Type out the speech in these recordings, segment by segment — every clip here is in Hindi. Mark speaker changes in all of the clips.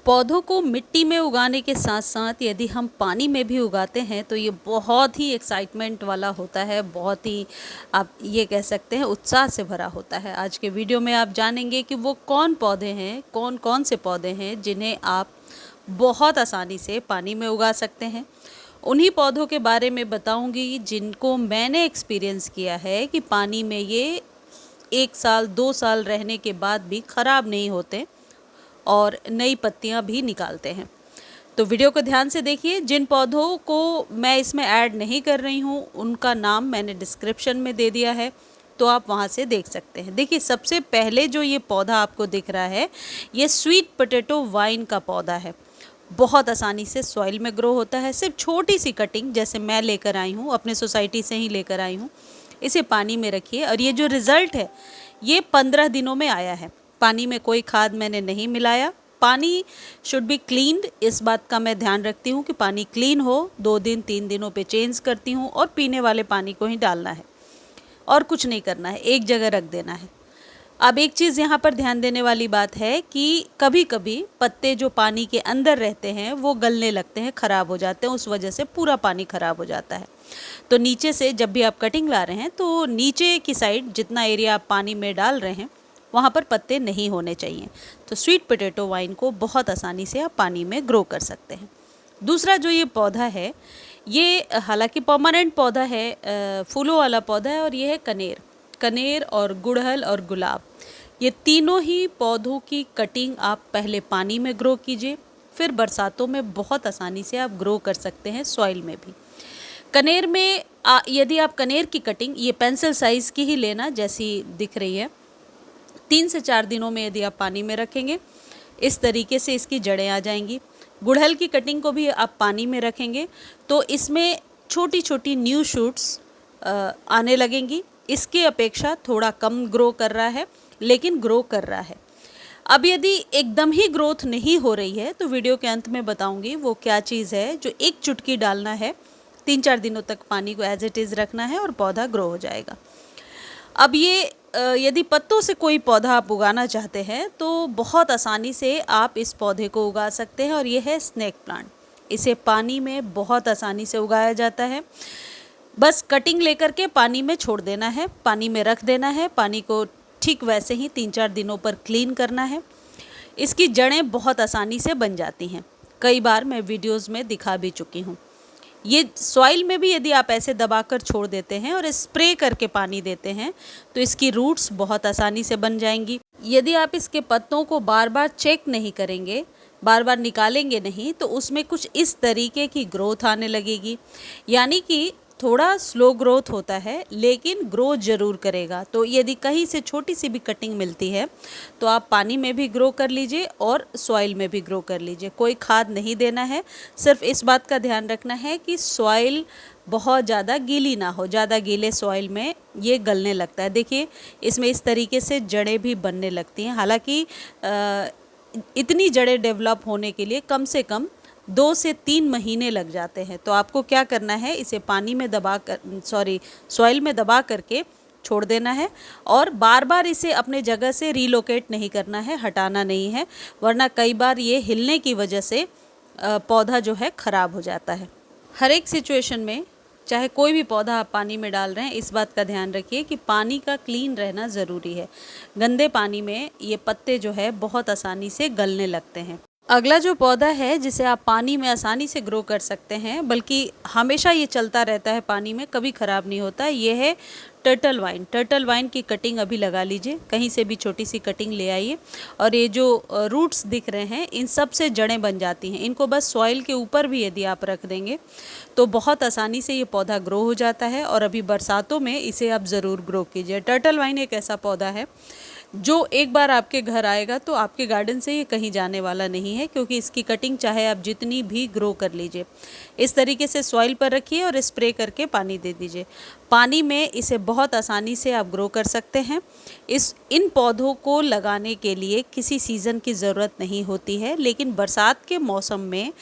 Speaker 1: पौधों को मिट्टी में उगाने के साथ साथ यदि हम पानी में भी उगाते हैं तो ये बहुत ही एक्साइटमेंट वाला होता है, बहुत ही आप ये कह सकते हैं उत्साह से भरा होता है। आज के वीडियो में आप जानेंगे कि वो कौन पौधे हैं, कौन कौन से पौधे हैं जिन्हें आप बहुत आसानी से पानी में उगा सकते हैं। उन्हीं पौधों के बारे में बताऊंगी जिनको मैंने एक्सपीरियंस किया है कि पानी में ये 1 साल 2 साल रहने के बाद भी ख़राब नहीं होते और नई पत्तियां भी निकालते हैं। तो वीडियो को ध्यान से देखिए। जिन पौधों को मैं इसमें ऐड नहीं कर रही हूँ उनका नाम मैंने डिस्क्रिप्शन में दे दिया है, तो आप वहाँ से देख सकते हैं। देखिए, सबसे पहले जो ये पौधा आपको दिख रहा है ये स्वीट पोटैटो वाइन का पौधा है। बहुत आसानी से सॉइल में ग्रो होता है। सिर्फ छोटी सी कटिंग जैसे मैं लेकर आई हूँ, अपने सोसाइटी से ही लेकर आई हूँ, इसे पानी में रखिए और ये जो रिज़ल्ट है ये 15 दिनों में आया है। पानी में कोई खाद मैंने नहीं मिलाया। पानी शुड बी क्लीन्ड, इस बात का मैं ध्यान रखती हूँ कि पानी क्लीन हो। 2 दिन 3 दिनों पे चेंज करती हूँ और पीने वाले पानी को ही डालना है और कुछ नहीं करना है, एक जगह रख देना है। अब एक चीज़ यहाँ पर ध्यान देने वाली बात है कि कभी कभी पत्ते जो पानी के अंदर रहते हैं वो गलने लगते हैं, ख़राब हो जाते हैं, उस वजह से पूरा पानी ख़राब हो जाता है। तो नीचे से जब भी आप कटिंग ला रहे हैं तो नीचे की साइड जितना एरिया आप पानी में डाल रहे हैं वहाँ पर पत्ते नहीं होने चाहिए। तो स्वीट पोटैटो वाइन को बहुत आसानी से आप पानी में ग्रो कर सकते हैं। दूसरा जो ये पौधा है ये हालांकि परमानेंट पौधा है, फूलों वाला पौधा है और ये है कनेर। कनेर और गुड़हल और गुलाब, ये तीनों ही पौधों की कटिंग आप पहले पानी में ग्रो कीजिए, फिर बरसातों में बहुत आसानी से आप ग्रो कर सकते हैं सॉइल में भी। कनेर में यदि आप कनेर की कटिंग ये पेंसिल साइज़ की ही लेना जैसी दिख रही है, 3 से 4 दिनों में यदि आप पानी में रखेंगे इस तरीके से इसकी जड़ें आ जाएंगी। गुड़हल की कटिंग को भी आप पानी में रखेंगे तो इसमें छोटी छोटी न्यू शूट्स आने लगेंगी। इसके अपेक्षा थोड़ा कम ग्रो कर रहा है लेकिन ग्रो कर रहा है। अब यदि एकदम ही ग्रोथ नहीं हो रही है तो वीडियो के अंत में बताऊंगी वो क्या चीज़ है जो एक चुटकी डालना है, 3-4 दिनों तक पानी को एज इट इज़ रखना है और पौधा ग्रो हो जाएगा। अब ये यदि पत्तों से कोई पौधा आप उगाना चाहते हैं तो बहुत आसानी से आप इस पौधे को उगा सकते हैं और ये है स्नेक प्लांट। इसे पानी में बहुत आसानी से उगाया जाता है। बस कटिंग लेकर के पानी में छोड़ देना है, पानी में रख देना है, पानी को ठीक वैसे ही 3-4 दिनों पर क्लीन करना है। इसकी जड़ें बहुत आसानी से बन जाती हैं, कई बार मैं वीडियोज़ में दिखा भी चुकी हूँ। ये सॉइल में भी यदि आप ऐसे दबाकर छोड़ देते हैं और स्प्रे करके पानी देते हैं तो इसकी रूट्स बहुत आसानी से बन जाएंगी। यदि आप इसके पत्तों को बार बार चेक नहीं करेंगे, बार बार निकालेंगे नहीं, तो उसमें कुछ इस तरीके की ग्रोथ आने लगेगी। यानी कि थोड़ा स्लो ग्रोथ होता है लेकिन ग्रोथ ज़रूर करेगा। तो यदि कहीं से छोटी सी भी कटिंग मिलती है तो आप पानी में भी ग्रो कर लीजिए और सॉइल में भी ग्रो कर लीजिए। कोई खाद नहीं देना है, सिर्फ इस बात का ध्यान रखना है कि सॉइल बहुत ज़्यादा गीली ना हो। ज़्यादा गीले सॉइल में ये गलने लगता है। देखिए, इसमें इस तरीके से जड़ें भी बनने लगती हैं। हालांकि इतनी जड़ें डेवलप होने के लिए कम से कम 2 से 3 महीने लग जाते हैं। तो आपको क्या करना है, इसे पानी में सॉइल में दबा करके छोड़ देना है और बार बार इसे अपने जगह से रीलोकेट नहीं करना है, हटाना नहीं है, वरना कई बार ये हिलने की वजह से पौधा जो है ख़राब हो जाता है। हर एक सिचुएशन में चाहे कोई भी पौधा आप पानी में डाल रहे हैं, इस बात का ध्यान रखिए कि पानी का क्लीन रहना ज़रूरी है। गंदे पानी में ये पत्ते जो है बहुत आसानी से गलने लगते हैं। अगला जो पौधा है जिसे आप पानी में आसानी से ग्रो कर सकते हैं, बल्कि हमेशा ये चलता रहता है पानी में, कभी ख़राब नहीं होता, ये है टर्टल वाइन। टर्टल वाइन की कटिंग अभी लगा लीजिए, कहीं से भी छोटी सी कटिंग ले आइए और ये जो रूट्स दिख रहे हैं इन सब से जड़ें बन जाती हैं। इनको बस सॉइल के ऊपर भी यदि आप रख देंगे तो बहुत आसानी से ये पौधा ग्रो हो जाता है और अभी बरसातों में इसे आप ज़रूर ग्रो कीजिए। टर्टल वाइन एक ऐसा पौधा है जो एक बार आपके घर आएगा तो आपके गार्डन से ये कहीं जाने वाला नहीं है, क्योंकि इसकी कटिंग चाहे आप जितनी भी ग्रो कर लीजिए, इस तरीके से सॉइल पर रखिए और स्प्रे करके पानी दे दीजिए। पानी में इसे बहुत आसानी से आप ग्रो कर सकते हैं। इन पौधों को लगाने के लिए किसी सीज़न की ज़रूरत नहीं होती है, लेकिन बरसात के मौसम में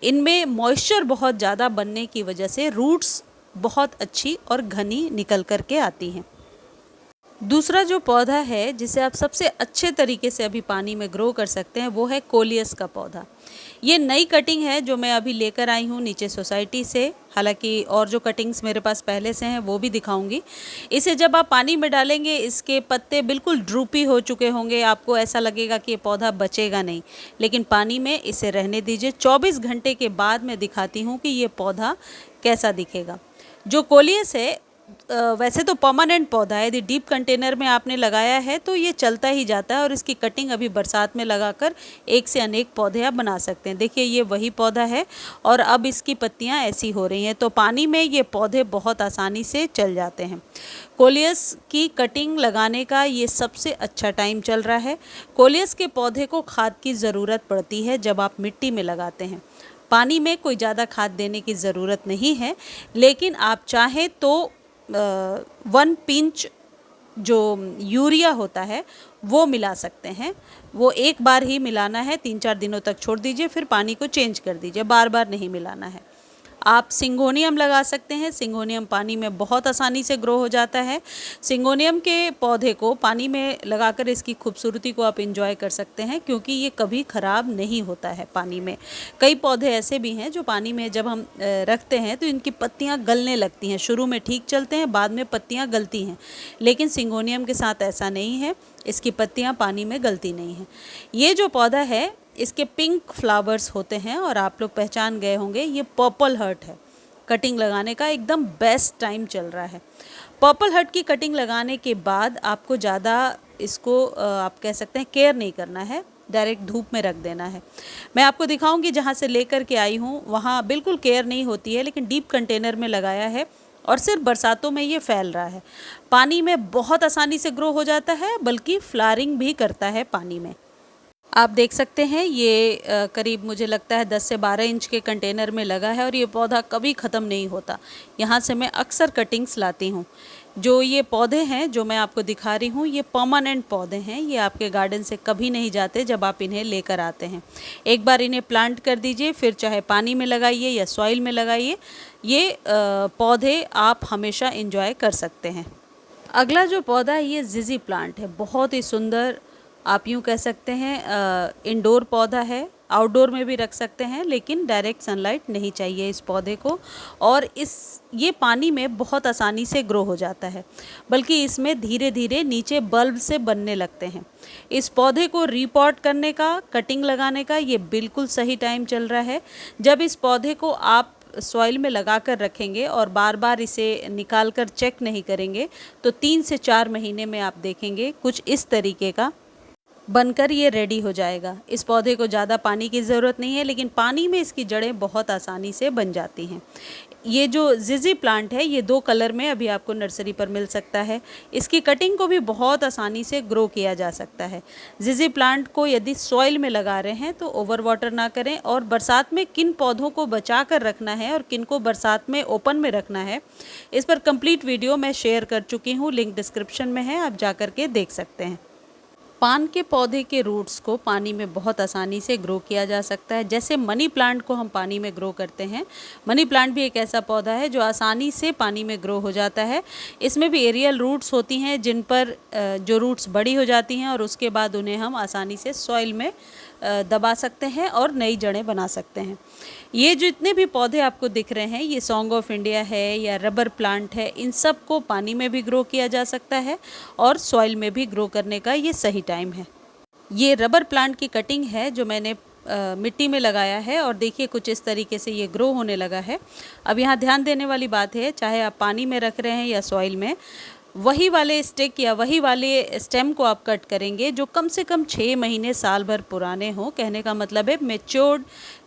Speaker 1: इनमें मॉइस्चर बहुत ज़्यादा बनने की वजह से रूट्स बहुत अच्छी और घनी निकल कर के आती हैं। दूसरा जो पौधा है जिसे आप सबसे अच्छे तरीके से अभी पानी में ग्रो कर सकते हैं वो है कोलियस का पौधा। ये नई कटिंग है जो मैं अभी लेकर आई हूँ नीचे सोसाइटी से। हालांकि और जो कटिंग्स मेरे पास पहले से हैं वो भी दिखाऊंगी। इसे जब आप पानी में डालेंगे इसके पत्ते बिल्कुल ड्रूपी हो चुके होंगे, आपको ऐसा लगेगा कि ये पौधा बचेगा नहीं, लेकिन पानी में इसे रहने दीजिए। 24 घंटे के बाद मैं दिखाती हूँ कि ये पौधा कैसा दिखेगा। जो कोलियस है वैसे तो परमानेंट पौधा है, यदि डीप कंटेनर में आपने लगाया है तो ये चलता ही जाता है और इसकी कटिंग अभी बरसात में लगाकर एक से अनेक पौधे आप बना सकते हैं। देखिए ये वही पौधा है और अब इसकी पत्तियां ऐसी हो रही हैं, तो पानी में ये पौधे बहुत आसानी से चल जाते हैं। कोलियस की कटिंग लगाने का ये सबसे अच्छा टाइम चल रहा है। कोलियस के पौधे को खाद की ज़रूरत पड़ती है जब आप मिट्टी में लगाते हैं। पानी में कोई ज़्यादा खाद देने की ज़रूरत नहीं है, लेकिन आप चाहें तो 1 पिंच जो यूरिया होता है वो मिला सकते हैं। वो एक बार ही मिलाना है, 3-4 दिनों तक छोड़ दीजिए, फिर पानी को चेंज कर दीजिए, बार बार नहीं मिलाना है। आप सिंगोनियम लगा सकते हैं। सिंगोनियम पानी में बहुत आसानी से ग्रो हो जाता है। सिंगोनियम के पौधे को पानी में लगाकर इसकी खूबसूरती को आप एंजॉय कर सकते हैं, क्योंकि ये कभी ख़राब नहीं होता है पानी में। कई पौधे ऐसे भी हैं जो पानी में जब हम रखते हैं तो इनकी पत्तियां गलने लगती हैं। शुरू में ठीक चलते हैं, बाद में पत्तियां गलती हैं, लेकिन सिंगोनियम के साथ ऐसा नहीं है। इसकी पत्तियां पानी में गलती नहीं हैं। ये जो पौधा है इसके पिंक फ्लावर्स होते हैं और आप लोग पहचान गए होंगे, ये पर्पल हर्ट है। कटिंग लगाने का एकदम बेस्ट टाइम चल रहा है। पर्पल हर्ट की कटिंग लगाने के बाद आपको ज़्यादा इसको आप कह सकते हैं केयर नहीं करना है, डायरेक्ट धूप में रख देना है। मैं आपको दिखाऊंगी, जहाँ से लेकर के आई हूँ वहाँ बिल्कुल केयर नहीं होती है, लेकिन डीप कंटेनर में लगाया है और सिर्फ बरसातों में ये फैल रहा है। पानी में बहुत आसानी से ग्रो हो जाता है, बल्कि फ्लावरिंग भी करता है पानी में। आप देख सकते हैं ये करीब मुझे लगता है 10 से 12 इंच के कंटेनर में लगा है और ये पौधा कभी ख़त्म नहीं होता। यहाँ से मैं अक्सर कटिंग्स लाती हूँ। जो ये पौधे हैं जो मैं आपको दिखा रही हूँ ये परमानेंट पौधे हैं, ये आपके गार्डन से कभी नहीं जाते जब आप इन्हें लेकर आते हैं। एक बार इन्हें प्लांट कर दीजिए, फिर चाहे पानी में लगाइए या सॉइल में लगाइए, ये पौधे आप हमेशा इंजॉय कर सकते हैं। अगला जो पौधा है ये जिजी प्लांट है। बहुत ही सुंदर, आप यूँ कह सकते हैं इंडोर पौधा है। आउटडोर में भी रख सकते हैं, लेकिन डायरेक्ट सनलाइट नहीं चाहिए इस पौधे को। और ये पानी में बहुत आसानी से ग्रो हो जाता है, बल्कि इसमें धीरे धीरे नीचे बल्ब से बनने लगते हैं। इस पौधे को रीपॉट करने का, कटिंग लगाने का ये बिल्कुल सही टाइम चल रहा है। जब इस पौधे को आप सॉइल में लगा कर रखेंगे और बार बार इसे निकाल कर चेक नहीं करेंगे तो 3 से 4 महीने में आप देखेंगे कुछ इस तरीके का बनकर ये रेडी हो जाएगा। इस पौधे को ज़्यादा पानी की ज़रूरत नहीं है, लेकिन पानी में इसकी जड़ें बहुत आसानी से बन जाती हैं। ये जो जिजी प्लांट है ये 2 कलर में अभी आपको नर्सरी पर मिल सकता है। इसकी कटिंग को भी बहुत आसानी से ग्रो किया जा सकता है। जिजी प्लांट को यदि सॉइल में लगा रहे हैं तो ओवर वाटर ना करें, और बरसात में किन पौधों को बचा कर रखना है और किन को बरसात में ओपन में रखना है, इस पर कंप्लीट वीडियो मैं शेयर कर चुकी हूँ, लिंक डिस्क्रिप्शन में है, आप जा कर के देख सकते हैं। पान के पौधे के रूट्स को पानी में बहुत आसानी से ग्रो किया जा सकता है। जैसे मनी प्लांट को हम पानी में ग्रो करते हैं, मनी प्लांट भी एक ऐसा पौधा है जो आसानी से पानी में ग्रो हो जाता है। इसमें भी एरियल रूट्स होती हैं जिन पर जो रूट्स बड़ी हो जाती हैं और उसके बाद उन्हें हम आसानी से सॉइल में दबा सकते हैं और नई जड़ें बना सकते हैं। ये जितने भी पौधे आपको दिख रहे हैं, ये सॉन्ग ऑफ इंडिया है या रबर प्लांट है, इन सब को पानी में भी ग्रो किया जा सकता है और सॉइल में भी ग्रो करने का ये सही टाइम है। ये रबर प्लांट की कटिंग है जो मैंने मिट्टी में लगाया है और देखिए कुछ इस तरीके से ये ग्रो होने लगा है। अब यहाँ ध्यान देने वाली बात है, चाहे आप पानी में रख रहे हैं या सॉइल में, वही वाले स्टिक या वही वाले स्टेम को आप कट करेंगे जो कम से कम 6 महीने साल भर पुराने हों। कहने का मतलब है मैच्योर्ड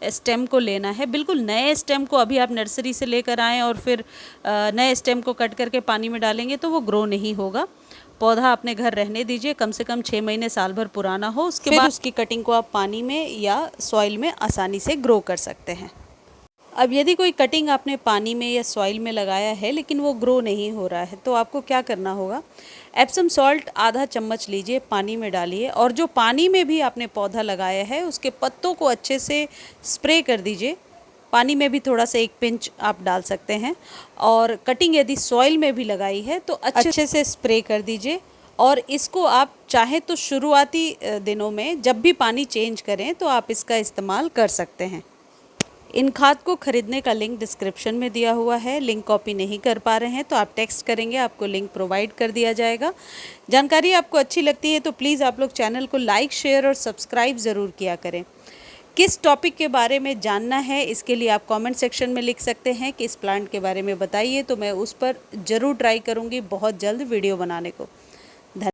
Speaker 1: स्टेम को लेना है। बिल्कुल नए स्टेम को अभी आप नर्सरी से लेकर आएँ और फिर नए स्टेम को कट करके पानी में डालेंगे तो वो ग्रो नहीं होगा। पौधा अपने घर रहने दीजिए, कम से कम 6 महीने साल भर पुराना हो, उसके बाद उसकी कटिंग को आप पानी में या सॉइल में आसानी से ग्रो कर सकते हैं। अब यदि कोई कटिंग आपने पानी में या सॉइल में लगाया है लेकिन वो ग्रो नहीं हो रहा है तो आपको क्या करना होगा, एप्सम सॉल्ट आधा चम्मच लीजिए, पानी में डालिए और जो पानी में भी आपने पौधा लगाया है उसके पत्तों को अच्छे से स्प्रे कर दीजिए। पानी में भी थोड़ा सा 1 पिंच आप डाल सकते हैं। और कटिंग यदि सॉइल में भी लगाई है तो अच्छे से स्प्रे कर दीजिए और इसको आप चाहें तो शुरुआती दिनों में जब भी पानी चेंज करें तो आप इसका इस्तेमाल कर सकते हैं। इन खाद को खरीदने का लिंक डिस्क्रिप्शन में दिया हुआ है। लिंक कॉपी नहीं कर पा रहे हैं तो आप टेक्स्ट करेंगे, आपको लिंक प्रोवाइड कर दिया जाएगा। जानकारी आपको अच्छी लगती है तो प्लीज़ आप लोग चैनल को लाइक, शेयर और सब्सक्राइब ज़रूर किया करें। किस टॉपिक के बारे में जानना है इसके लिए आप कमेंट सेक्शन में लिख सकते हैं कि इस प्लांट के बारे में बताइए, तो मैं उस पर ज़रूर ट्राई करूँगी बहुत जल्द वीडियो बनाने को।